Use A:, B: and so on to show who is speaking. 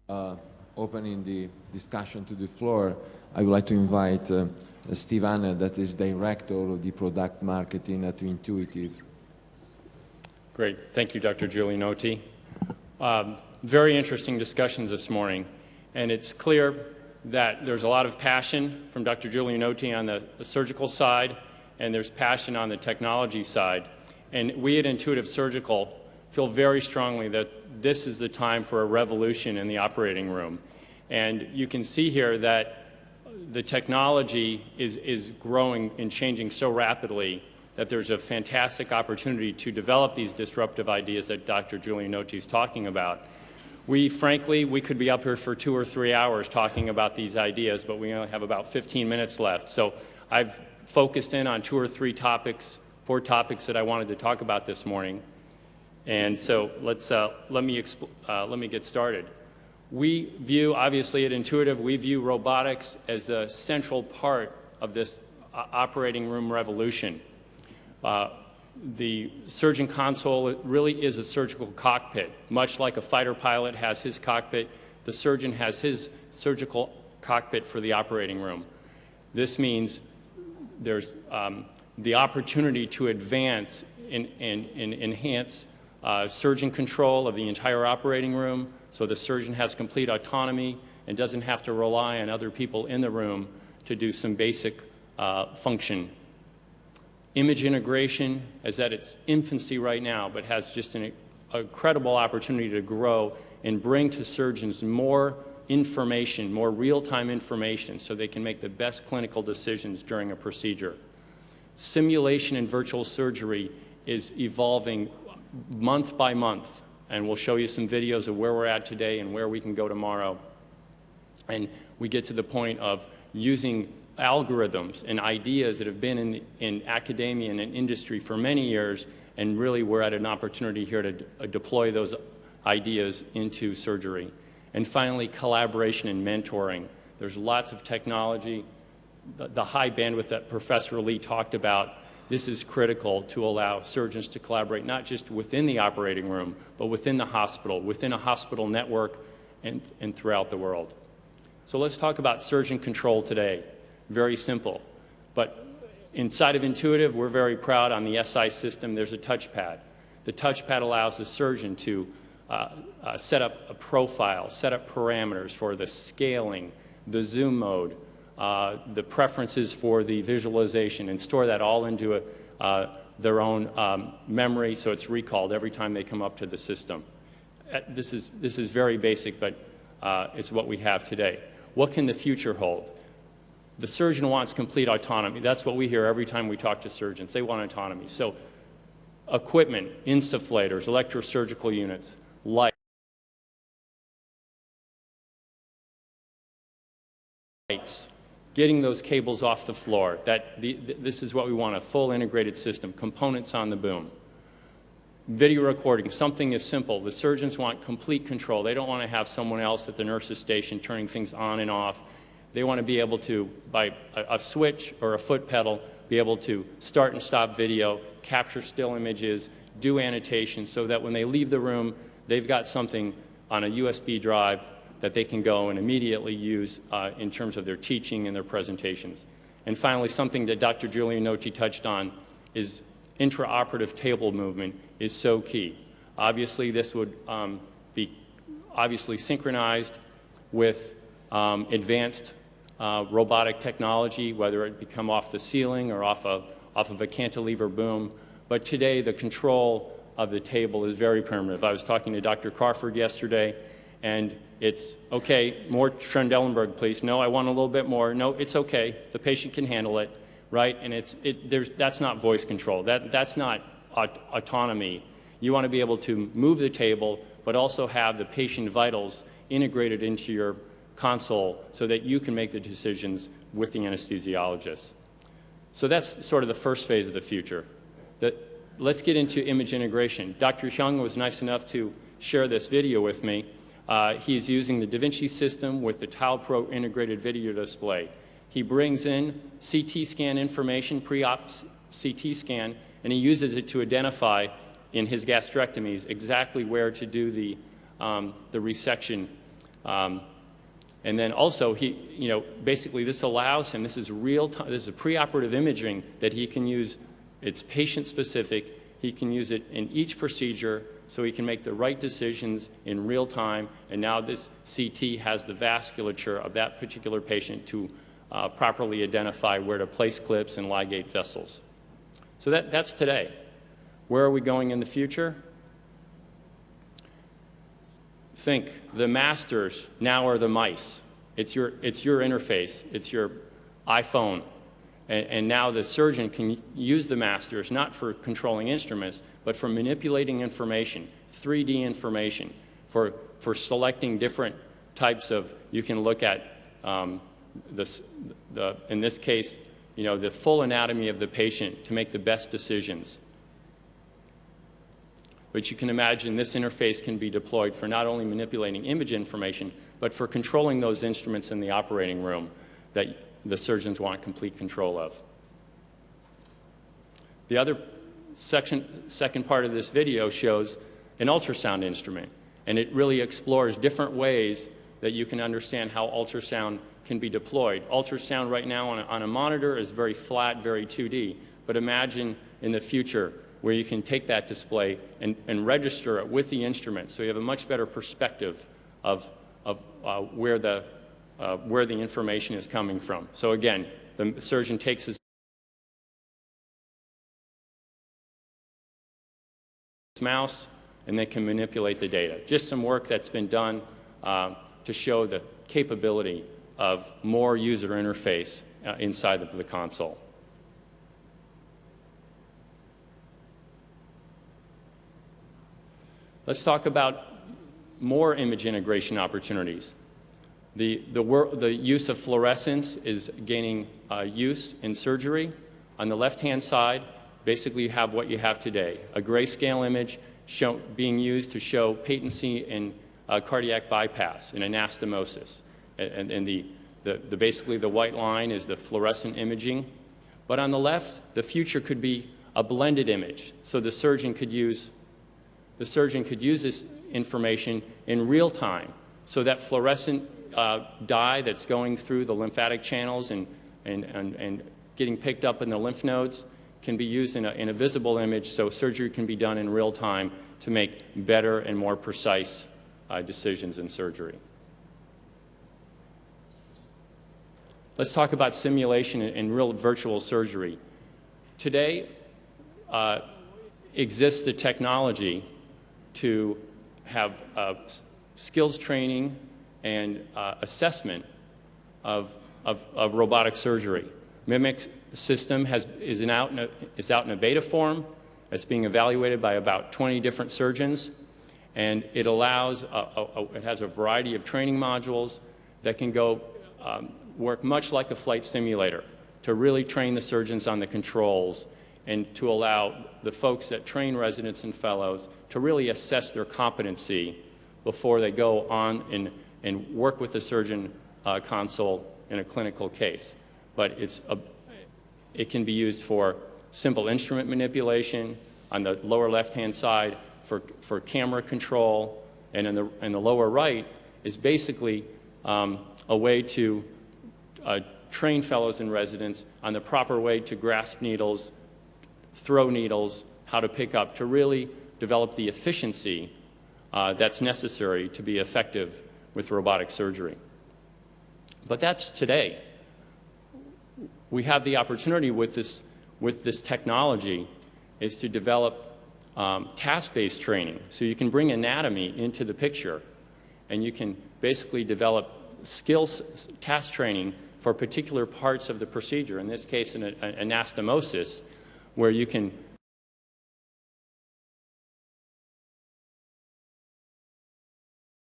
A: Opening the discussion to the floor, I would like to invite Steve Annen, that is Director of the Product Marketing at Intuitive.
B: Great. Thank you, Dr. Giulianotti. Very interesting discussions this morning, and it's clear that there's a lot of passion from Dr. Giulianotti on the surgical side, and there's passion on the technology side. And we at Intuitive Surgical feel very strongly that this is the time for a revolution in the operating room. And you can see here that the technology is growing and changing so rapidly that there's a fantastic opportunity to develop these disruptive ideas that Dr. Giulianotti is talking about. Frankly, we could be up here for 2 or 3 hours talking about these ideas, but we only have about 15 minutes left. So I've focused in on 2 or 3 topics, 4 topics that I wanted to talk about this morning. And so let me get started. We view, obviously at Intuitive, we view robotics as a central part of this operating room revolution. The surgeon console really is a surgical cockpit. Much like a fighter pilot has his cockpit, the surgeon has his surgical cockpit for the operating room. This means there's the opportunity to advance and enhance surgeon control of the entire operating room, so the surgeon has complete autonomy and doesn't have to rely on other people in the room to do some basic function. Image integration is at its infancy right now, but has just an incredible opportunity to grow and bring to surgeons more information, more real-time information, so they can make the best clinical decisions during a procedure. Simulation and virtual surgery is evolving month by month, and we'll show you some videos of where we're at today and where we can go tomorrow. And we get to the point of using algorithms and ideas that have been in academia and in industry for many years, and really we're at an opportunity here to deploy those ideas into surgery. And finally, collaboration and mentoring. There's lots of technology. The high bandwidth that Professor Lee talked about, this is critical to allow surgeons to collaborate not just within the operating room, but within the hospital, within a hospital network, and throughout the world. So let's talk about surgeon control today. Very simple. But inside of Intuitive, we're very proud on the SI system, there's a touchpad. The touchpad allows the surgeon to set up a profile, set up parameters for the scaling, the zoom mode, the preferences for the visualization, and store that all into their own memory, so it's recalled every time they come up to the system. This is very basic, but it's what we have today. What can the future hold? The surgeon wants complete autonomy. That's what we hear every time we talk to surgeons. They want autonomy. So equipment, insufflators, electrosurgical units, lights, getting those cables off the floor. This is what we want, a full integrated system, components on the boom. Video recording, something as simple. The surgeons want complete control. They don't want to have someone else at the nurse's station turning things on and off. They want to be able to, by a switch or a foot pedal, be able to start and stop video, capture still images, do annotation, so that when they leave the room, they've got something on a USB drive that they can go and immediately use in terms of their teaching and their presentations. And finally, something that Dr. Giulianotti touched on is intraoperative table movement is so key. Obviously, this would be obviously synchronized with advanced robotic technology, whether it become off the ceiling or off of a cantilever boom. But today, the control of the table is very primitive. I was talking to Dr. Crawford yesterday, and it's, okay, more Trendelenburg, please. No, I want a little bit more. No, it's okay. The patient can handle it, right? And that's not voice control. That's not autonomy. You want to be able to move the table, but also have the patient vitals integrated into your console so that you can make the decisions with the anesthesiologist. So that's sort of the first phase of the future. Let's get into image integration. Dr. Hyung was nice enough to share this video with me. He's using the Da Vinci system with the Tile Pro integrated video display. He brings in CT scan information, pre-op CT scan, and he uses it to identify in his gastrectomies exactly where to do the resection And then also, basically this allows him, this is real time, this is preoperative imaging that he can use. It's patient specific. He can use it in each procedure so he can make the right decisions in real time. And now this CT has the vasculature of that particular patient to properly identify where to place clips and ligate vessels. So that's today. Where are we going in the future? Think, the masters now are the mice. It's your interface. It's your iPhone. And now the surgeon can use the masters not for controlling instruments, but for manipulating information, 3D information, for selecting different types of, you can look at, in this case, the full anatomy of the patient to make the best decisions. But you can imagine this interface can be deployed for not only manipulating image information, but for controlling those instruments in the operating room that the surgeons want complete control of. The other second part of this video shows an ultrasound instrument, and it really explores different ways that you can understand how ultrasound can be deployed. Ultrasound right now on a monitor is very flat, very 2D, but imagine in the future where you can take that display and register it with the instrument, so you have a much better perspective of where the information is coming from. So again, the surgeon takes his mouse and they can manipulate the data. Just some work that's been done to show the capability of more user interface inside of the console. Let's talk about more image integration opportunities. The use of fluorescence is gaining use in surgery. On the left-hand side, basically you have what you have today, a grayscale image being used to show patency in cardiac bypass, in anastomosis. And basically the white line is the fluorescent imaging. But on the left, the future could be a blended image. So the surgeon could use this information in real time. So that fluorescent dye that's going through the lymphatic channels and getting picked up in the lymph nodes can be used in a visible image, so surgery can be done in real time to make better and more precise decisions in surgery. Let's talk about simulation and real virtual surgery. Today exists the technology to have skills training and assessment of robotic surgery. MIMIC system is out in a beta form. It's being evaluated by about 20 different surgeons, and it allows, it has a variety of training modules that can go work much like a flight simulator to really train the surgeons on the controls and to allow the folks that train residents and fellows to really assess their competency before they go on and work with the surgeon console in a clinical case. But it can be used for simple instrument manipulation on the lower left-hand side, for camera control, and in the lower right is basically a way to train fellows and residents on the proper way to grasp needles, throw needles, how to pick up, to really develop the efficiency that's necessary to be effective with robotic surgery. But that's today. We have the opportunity with this technology is to develop task-based training. So you can bring anatomy into the picture, and you can basically develop skills, task training for particular parts of the procedure. In this case, an anastomosis, where you can